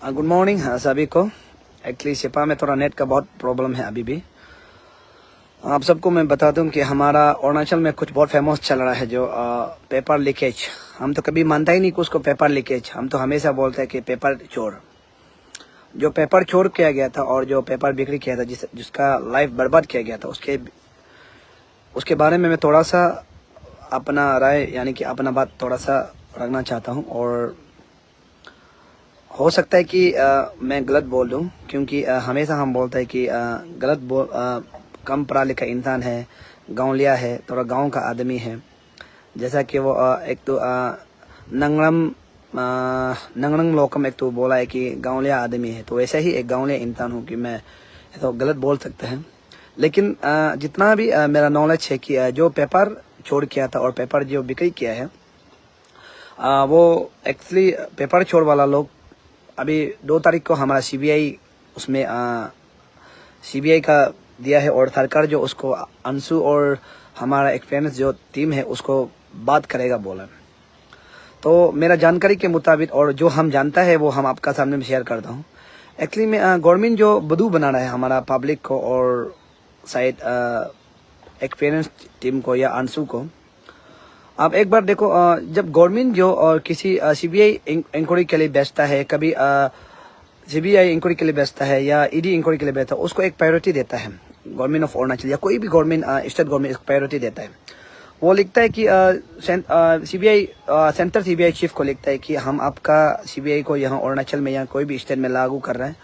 Good morning सभी को। Actually सिपा में थोड़ा नेट का बहुत प्रॉब्लम है अभी भी। आप सबको मैं बता दूं कि हमारा अरुणाचल में कुछ बहुत फेमस चल रहा है जो पेपर लीकेज। हम तो कभी मानता ही नहीं कि उसको पेपर लीकेज, हम तो हमेशा बोलते हैं कि पेपर चोर। जो पेपर चोर किया गया था और जो पेपर बिक्री किया था, जिसका लाइफ बर्बाद किया गया था, उसके बारे में मैं थोड़ा सा अपना राय यानी कि अपना बात थोड़ा सा रखना चाहता हूँ। और हो सकता है कि मैं गलत बोल दूं, क्योंकि हमेशा हम बोलते हैं कि कम पढ़ा लिखा इंसान है, गांवलिया है, थोड़ा गांव का आदमी है। जैसा कि वो एक तो नंगरम लोकम एक तो बोला है कि गांवलिया आदमी है, तो वैसे ही एक गांवलिया इंसान हूँ कि मैं तो गलत बोल सकते हैं। लेकिन जितना भी मेरा नॉलेज है कि जो पेपर छोड़ किया था और पेपर जो बिक्री किया है, वो एक्चुअली पेपर छोड़ वाला लोग अभी 2 तारीख को हमारा सीबीआई उसमें सीबीआई का दिया है और सरकार जो उसको अंशु और हमारा एक्सपीरियंस जो टीम है उसको बात करेगा बोला। तो मेरा जानकारी के मुताबिक और जो हम जानता है वो हम आपका सामने में शेयर करता हूँ। एक्चुअली में गवर्नमेंट जो बदू बना रहा है हमारा पब्लिक को और शायद एक्सपीरियंस टीम को या अंशु को। आप एक बार देखो, जब गवर्नमेंट जो और किसी सीबीआई इंक्वायरी के लिए बेचता है, कभी सीबीआई इंक्वायरी के लिए बेचता है या ईडी इंक्वायरी के लिए बेचता है, उसको एक प्रायोरिटी देता है गवर्नमेंट ऑफ अरुणाचल या कोई भी गवर्नमेंट स्टेट गवर्नमेंट इसको प्रायोरिटी देता है। वो लिखता है कि सीबीआई सेंट्रल सीबीआई चीफ को लिखता है कि हम आपका सीबीआई को यहाँ अरुणाचल में या कोई भी स्टेट में लागू कर रहे हैं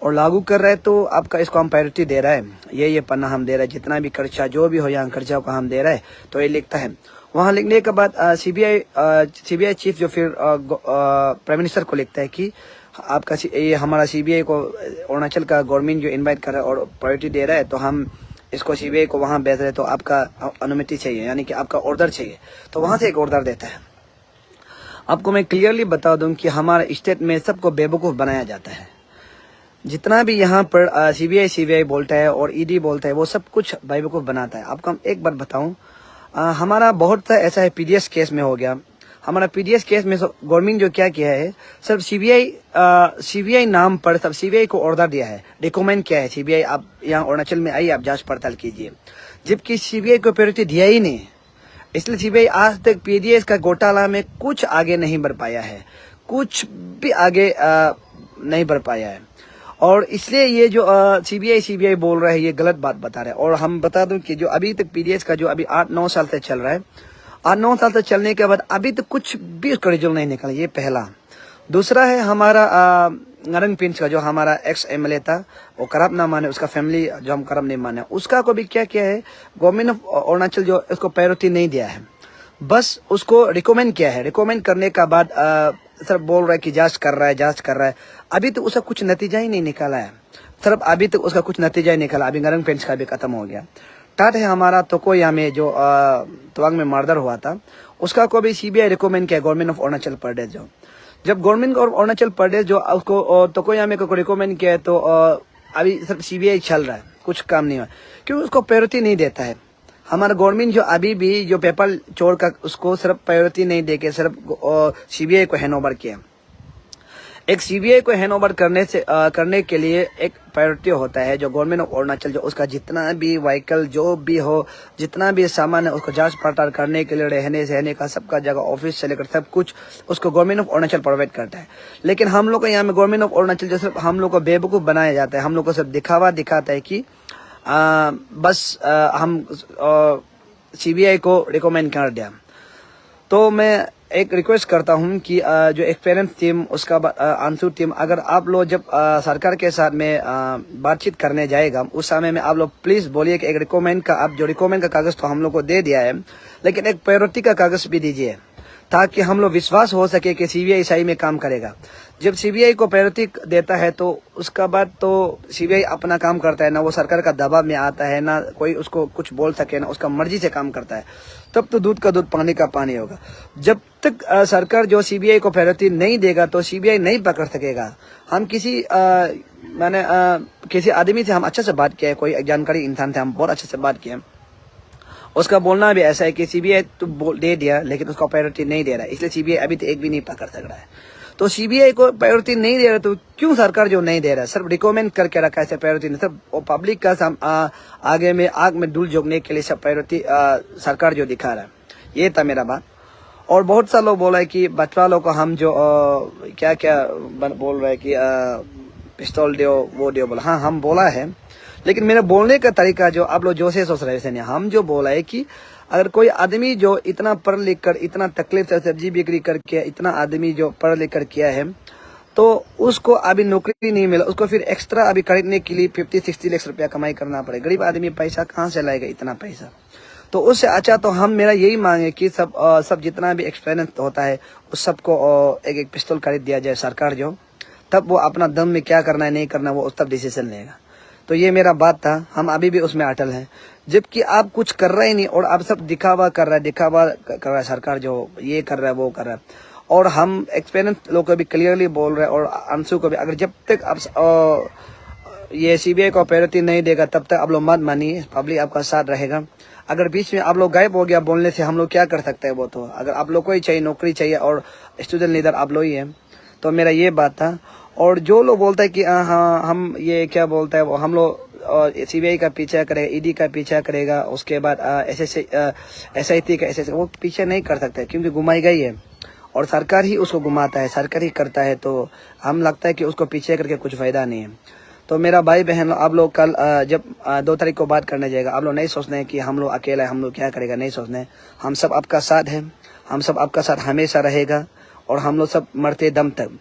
और लागू कर रहे हैं, तो आपका इसको हम प्रायोरिटी दे रहा है, ये पन्ना हम दे रहे हैं, जितना भी खर्चा जो भी हो यहाँ खर्चा को हम दे रहे हैं, तो ये लिखता है। वहाँ लिखने के बाद सीबीआई चीफ जो फिर प्राइम मिनिस्टर को लिखता है कि आपका ये हमारा सीबीआई को अरुणाचल का गवर्नमेंट जो इनवाइट कर रहा है और प्रायोरिटी दे रहा है, तो हम इसको सीबीआई को वहाँ भेज रहे हैं, तो आपका अनुमति चाहिए यानी कि आपका ऑर्डर चाहिए। तो वहाँ से एक ऑर्डर देता है। आपको मैं क्लियरली बता दूं कि हमारे स्टेट में सबको बेवकूफ़ बनाया जाता है। जितना भी यहाँ पर सीबीआई बोलता है और ईडी बोलता है, वो सब कुछ बेवकूफ़ बनाता है। आपको हम एक बार बताऊं, हमारा बहुत सा ऐसा है पीडीएस केस में हो गया। हमारा पीडीएस केस में गवर्नमेंट जो क्या किया है, सब सीबीआई नाम पर सब सीबीआई को ऑर्डर दिया है, रिकमेंड किया है सीबीआई आप यहाँ अरुणाचल में आइए, आप जांच पड़ताल कीजिए, जबकि सीबीआई को प्रायोरिटी दिया ही नहीं। इसलिए सीबीआई आज तक पीडीएस का घोटाला में कुछ आगे नहीं बढ़ पाया है, कुछ भी आगे नहीं बढ़ पाया है। और इसलिए ये जो सीबीआई बोल रहा है, ये गलत बात बता रहा है। और हम बता दूं कि जो अभी तक पीडीएस का जो अभी 8-9 साल से चल रहा है, 8-9 साल से चलने के बाद अभी तक कुछ भी उसका रिजल्ट नहीं निकला, ये पहला। दूसरा है हमारा नरंग पिंच का जो हमारा एक्स एमएलए था, वो करप्ट ना माने, उसका फैमिली जो हम करप्ट नहीं माने, उसका को भी क्या किया है गवर्नमेंट ऑफ अरुणाचल जो उसको प्रायोरिटी नहीं दिया है, बस उसको रिकमेंड किया है। रिकमेंड करने का बाद सर बोल रहा है कि जांच कर रहा है। अभी तो उसका कुछ नतीजा ही नहीं निकाला है सर, अभी तक उसका कुछ नतीजा ही निकाला। अभी नरंग पेंच का भी खत्म हो गया। टाट है हमारा तोकोया में जो तवांग में मर्डर हुआ था, उसका को भी सीबीआई रिकमेंड किया गवर्नमेंट ऑफ अरुणाचल प्रदेश जो। जब गवर्नमेंट ऑफ अरुणाचल प्रदेश जो उसको तोकोया में को रिकमेंड किया है, तो अभी सब सीबीआई चल रहा है, कुछ काम नहीं हुआ क्योंकि उसको प्रायोरिटी नहीं देता है। हमारा गवर्नमेंट जो अभी भी जो पेपर चोर का उसको सिर्फ प्रायोरिटी नहीं देके सिर्फ सीबीआई को हैंड ओवर किया। एक सीबीआई को हैंड ओवर करने के लिए एक प्रायोरिटी होता है जो गवर्नमेंट ऑफ अरुणाचल जो उसका जितना भी व्हीकल जो भी हो, जितना भी सामान है, उसको जांच पड़ताल करने के लिए रहने सहने का सबका जगह ऑफिस से लेकर सब कुछ उसको गवर्नमेंट ऑफ अरुणाचल प्रोवाइड करता है। लेकिन हम लोग को यहाँ में गवर्नमेंट ऑफ अरुणाचल जो सिर्फ हम लोग को बेवकूफ़ बनाया जाता है, हम लोग को सिर्फ दिखावा दिखाता है कि हम सीबीआई को रिकमेंड कर दिया। तो मैं एक रिक्वेस्ट करता हूं कि जो एक्सपीरियंस टीम उसका आंसू टीम, अगर आप लोग जब सरकार के साथ में बातचीत करने जाएगा, उस समय में आप लोग प्लीज बोलिए कि एक रिकमेंड का, आप जो रिकमेंड का कागज तो हम लोग को दे दिया है, लेकिन एक प्रायोरिटी का कागज भी दीजिए ताकि हम लोग विश्वास हो सके कि सीबीआई सही में काम करेगा। जब सीबीआई को प्रायोरिटी देता है तो उसका बाद तो सीबीआई अपना काम करता है, ना वो सरकार का दबाव में आता है, ना कोई उसको कुछ बोल सके, ना उसका मर्जी से काम करता है। तब तो दूध का दूध पानी का पानी होगा। जब तक सरकार जो सीबीआई को प्रायोरिटी नहीं देगा तो सीबीआई नहीं पकड़ सकेगा। हम किसी किसी आदमी से हम अच्छे से बात किया है, कोई जानकारी इंसान थे, हम बहुत अच्छे से बात किए, उसका बोलना भी ऐसा है कि सीबीआई तो दे दिया लेकिन उसका प्रायोरिटी नहीं दे रहा है, इसलिए सीबीआई अभी तो एक भी नहीं पकड़ सक रहा है। तो सीबीआई को प्रायोरिटी नहीं दे रहा, तो क्यों सरकार जो नहीं दे रहा, सिर्फ रिकमेंड करके रखा है, प्रायोरिटी नहीं, सब पब्लिक का आगे में आग में धूल झोंकने के लिए सब प्रायोरिटी सरकार जो दिखा रहा है। ये था मेरा बात। और बहुत सा लोग बोला है कि बचवा लोग को हम जो क्या क्या बोल रहे हैं कि पिस्तौल दो वो दो, बोला हाँ हम बोला है, लेकिन मेरा बोलने का तरीका जो आप लोग जो से सोच रहे हैं, हम जो बोला है कि अगर कोई आदमी जो इतना पढ़ लिख कर इतना तकलीफ से सब्जी बिक्री करके इतना आदमी जो पढ़ लिख कर किया है, तो उसको अभी नौकरी नहीं मिला, उसको फिर एक्स्ट्रा अभी खरीदने के लिए 50-60 लाख रुपया कमाई करना पड़ेगा। गरीब आदमी पैसा कहाँ से लाएगा इतना पैसा? तो उससे अच्छा तो हम मेरा यही मांग है कि सब जितना भी एक्सपीरियंस होता है उस सबको एक एक पिस्तौल खरीद दिया जाए सरकार जो, तब वो अपना दम में क्या करना है नहीं करना वो तब डिसीजन लेगा। तो ये मेरा बात था, हम अभी भी उसमें अटल हैं। जबकि आप कुछ कर रहे ही नहीं और आप सब दिखावा कर रहा है सरकार जो ये कर रहा है वो कर रहा है। और हम एक्सपीरियंस लोग को भी क्लियरली बोल रहे हैं और अंशु को भी, अगर जब तक आप ये सीबीआई को प्रायोरिटी नहीं देगा तब तक आप लोग मत मानिए, पब्लिक आपका साथ रहेगा। अगर बीच में आप लोग गायब हो गया बोलने से, हम लोग क्या कर सकते हैं वो तो, अगर आप लोग को ही चाहिए नौकरी चाहिए और स्टूडेंट लीडर आप लोग ही हैं। तो मेरा ये बात था। और जो लोग बोलते हैं कि हाँ हम ये क्या बोलता है वो, हम लोग सीबीआई का पीछा करेगा, ईडी का पीछा करेगा, उसके बाद SIT का SSI, वो पीछे नहीं कर सकते क्योंकि घुमाई गई है और सरकार ही उसको घुमाता है, सरकार ही करता है। तो हम लगता है कि उसको पीछे करके कुछ फायदा नहीं है। तो मेरा भाई बहन आप लोग कल जब 2 तारीख को बात करने जाएगा, आप लोग नहीं सोचना है कि हम लोग अकेला है, हम लोग क्या करेगा, नहीं सोचना है। हम सब आपका साथ है, हम सब आपका साथ हमेशा रहेगा और हम लोग सब मरते दम तक।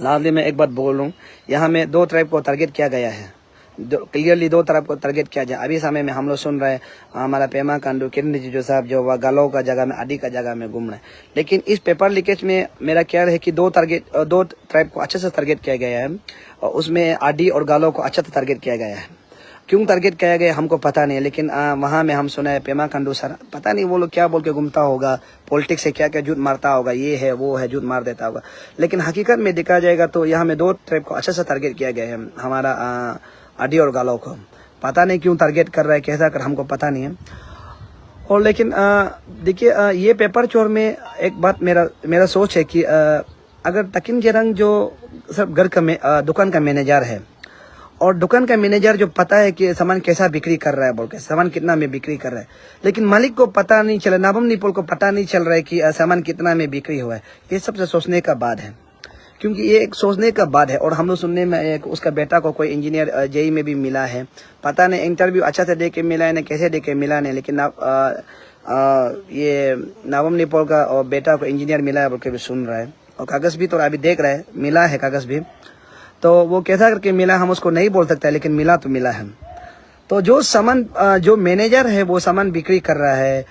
लास्ट में एक बात बोल रहा हूँ, यहाँ में 2 ट्राइब को टारगेट किया गया है, क्लियरली 2 तरफ को टारगेट किया जाए। अभी समय में हम लोग सुन रहे हैं हमारा पेमा कांडू किरण रिजिजू साहब जो वह गालों का जगह में आदि का जगह में घूम रहे हैं। लेकिन इस पेपर लीकेज में मेरा क्या है कि 2 ट्राइब को अच्छे से टारगेट किया गया है और उसमें आदि और गालों को अच्छा से टारगेट किया गया है। क्यों टारगेट किया गया हमको पता नहीं है, लेकिन वहाँ में हम सुना है पेमा कांडू सर पता नहीं वो लोग क्या बोल के घूमता होगा, पॉलिटिक्स से क्या क्या झूठ मारता होगा, ये है वो है, झूठ मार देता होगा। लेकिन हकीकत में देखा जाएगा तो यहाँ में 2 ट्राइब को अच्छा से टारगेट किया गया है, हमारा आदि और गालों को। पता नहीं क्यों टारगेट कर रहा है, कैसा कर हमको पता नहीं है। और लेकिन देखिए ये पेपर चोर में एक बात मेरा सोच है कि अगर तकिन जेरंग जो सब घर का दुकान का मैनेजर है और दुकान का मैनेजर जो पता है कि सामान कैसा बिक्री कर रहा है बोल के, सामान कितना में बिक्री कर रहा है, लेकिन मालिक को पता नहीं चला, नाबम निपोल को पता नहीं चल रहा है कि सामान कितना में बिक्री हुआ है। ये सबसे सोचने का बात है, क्योंकि ये एक सोचने का बात है। और हम लोग सुनने में एक उसका बेटा को कोई इंजीनियर जेई में भी मिला है, पता नहीं इंटरव्यू अच्छा से दे के मिला है ना कैसे दे के मिला नहीं, लेकिन ये नाबम निपोल का और बेटा को इंजीनियर मिला है बोल के भी सुन रहा है और कागज भी तो अभी देख रहा है, मिला है कागज भी। तो वो कैसा करके मिला हम उसको नहीं बोल सकते, लेकिन मिला तो मिला है। तो जो सामान जो मैनेजर है वो सामान बिक्री कर रहा है,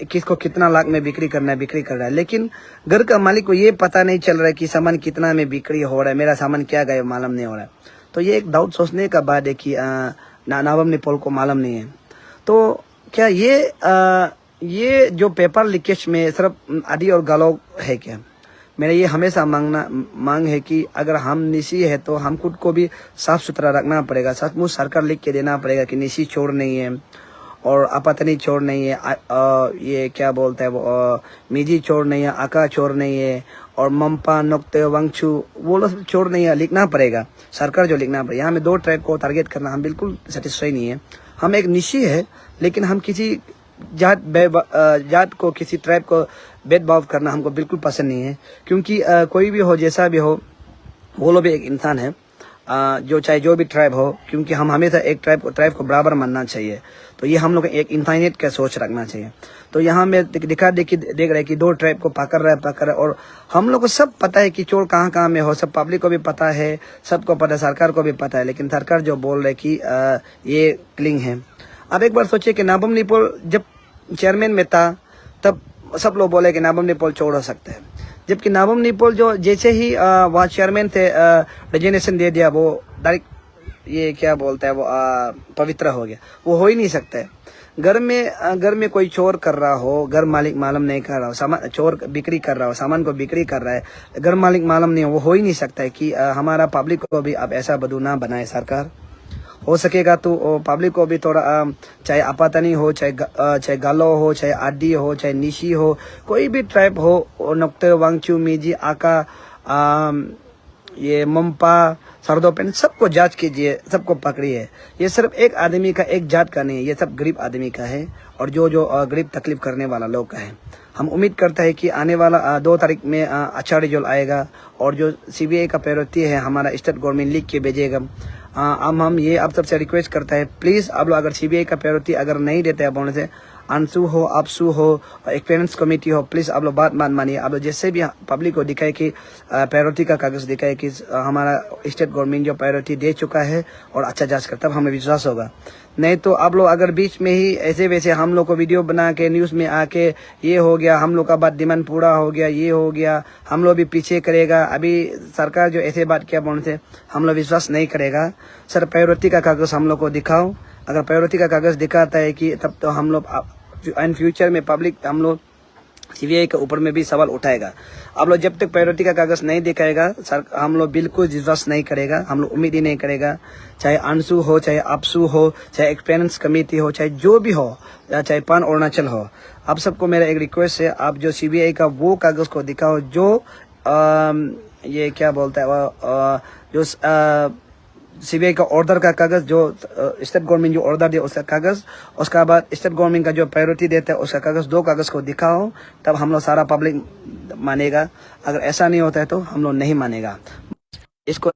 किसको कितना लाख में बिक्री करना है बिक्री कर रहा है, लेकिन घर का मालिक को ये पता नहीं चल रहा है कि सामान कितना में बिक्री हो रहा है, मेरा सामान क्या गया मालूम नहीं हो रहा है। तो ये एक डाउट सोचने का बात है कि नाबम निपोल को मालूम नहीं है। तो क्या ये जो पेपर लीकेज में सिर्फ आदि और गालों है क्या? मेरा ये हमेशा मांग है कि अगर हम निशी है तो हम खुद को भी साफ सुथरा रखना पड़ेगा। सचमुच सरकार लिख के देना पड़ेगा कि निशी चोर नहीं है और अपतनी चोर नहीं है, ये क्या बोलता है वो मिजी चोर नहीं है, आका चोर नहीं है और मम्पा नोक्ते वंगचू वो लोग चोर नहीं है, लिखना पड़ेगा सरकार जो लिखना पड़ेगा। यहाँ में 2 ट्राइब को टारगेट करना हम बिल्कुल सेटिस्फाई नहीं है। हम एक निशी है, लेकिन हम किसी जात को किसी ट्राइब को भेदभाव करना हमको बिल्कुल पसंद नहीं है, क्योंकि कोई भी हो जैसा भी हो वो लोग भी एक इंसान है, जो चाहे जो भी ट्राइब हो, क्योंकि हम हमेशा एक ट्राइब को बराबर मानना चाहिए। तो ये हम लोग एक इंसानियत का सोच रखना चाहिए। तो यहाँ में देख रहे हैं कि 2 ट्राइब को पकड़ रहा है और हम लोग को सब पता है कि चोर कहाँ कहाँ में हो, सब पब्लिक को भी पता है, सबको पता है, सरकार को भी पता है, लेकिन सरकार जो बोल रहे कि ये क्लिंग है। अब एक बार सोचिए कि नाबम निपोल जब चेयरमैन में था तब सब लोग बोले कि नाबम निपोल चोर हो सकते हैं, जबकि नाबम निपोल जो जैसे ही वहाँ चेयरमैन थे रेजिग्नेशन दे दिया, वो डायरेक्ट ये क्या बोलता है वो पवित्र हो गया। वो हो ही नहीं सकता है। घर में कोई चोर कर रहा हो, घर मालिक मालूम नहीं कर रहा हो, सामान चोर बिक्री कर रहा हो, सामान को बिक्री कर रहा है, घर मालिक मालूम नहीं हो ही नहीं सकता है कि हमारा पब्लिक को भी अब ऐसा बदू ना बनाए सरकार। हो सकेगा तो पब्लिक को भी थोड़ा चाहे आपातनी हो, चाहे गालो हो, चाहे आदि हो, चाहे निशी हो, कोई भी ट्राइब हो, नोक्ते वांगचू मिजी आका ये मम्पा सरदोपेन सबको जांच कीजिए, सबको पकड़िए। ये सिर्फ एक आदमी का, एक जात का नहीं है, ये सब गरीब आदमी का है और जो जो गरीब तकलीफ करने वाला लोग का है। हम उम्मीद करते हैं कि आने वाला 2 तारीख में अच्छा रिजल्ट आएगा और जो सीबीआई का प्रायोरिटी है हमारा स्टेट गवर्नमेंट लिख के भेजेगा। हम ये आप सबसे रिक्वेस्ट करता है, प्लीज़ आप लोग अगर सीबीआई का प्रायोरिटी अगर नहीं देते हैं बोलने से, अंशु हो, आपसू हो, एक पेरेंट्स कमेटी हो, प्लीज़ आप लोग बात मानिए। आप लोग जैसे भी पब्लिक को दिखाए कि प्रायोरिटी का कागज़ दिखाए कि हमारा स्टेट गवर्नमेंट जो प्रायोरिटी दे चुका है और अच्छा जांच कर, तब हमें विश्वास होगा। नहीं तो आप लोग अगर बीच में ही ऐसे वैसे हम लोग को वीडियो बना के न्यूज़ में आके ये हो गया, हम लोग का बात डिमांड पूरा हो गया, ये हो गया, हम लोग भी पीछे करेगा। अभी सरकार जो ऐसे बात किया बोलने से हम लोग विश्वास नहीं करेगा। सर प्रायोरिटी का कागज़ हम लोग को दिखाओ। अगर प्रायोरिटी का कागज़ दिखाता है कि तब तो हम लोग इन फ्यूचर में पब्लिक हम लोग सीबीआई के ऊपर में भी सवाल उठाएगा। आप लोग जब तक प्रायोरिटी का कागज़ नहीं दिखाएगा सर, हम लोग बिल्कुल विश्वास नहीं करेगा, हम लोग उम्मीद ही नहीं करेगा। चाहे अंशु हो, चाहे आपसू हो, चाहे एक पेरेंट्स कमेटी हो, चाहे जो भी हो, या चाहे पान अरुणाचल हो, आप सबको मेरा एक रिक्वेस्ट है, आप जो सीबीआई का वो कागज़ को दिखाओ जो ये क्या बोलता है जो सीबीआई का ऑर्डर का कागज़, जो स्टेट गवर्नमेंट जो ऑर्डर दे उसका कागज़, उसका बाद स्टेट गवर्नमेंट का जो प्रायोरिटी देता है उसका कागज़, 2 कागज़ को दिखाओ, तब हम लोग सारा पब्लिक मानेगा। अगर ऐसा नहीं होता है तो हम लोग नहीं मानेगा। इसको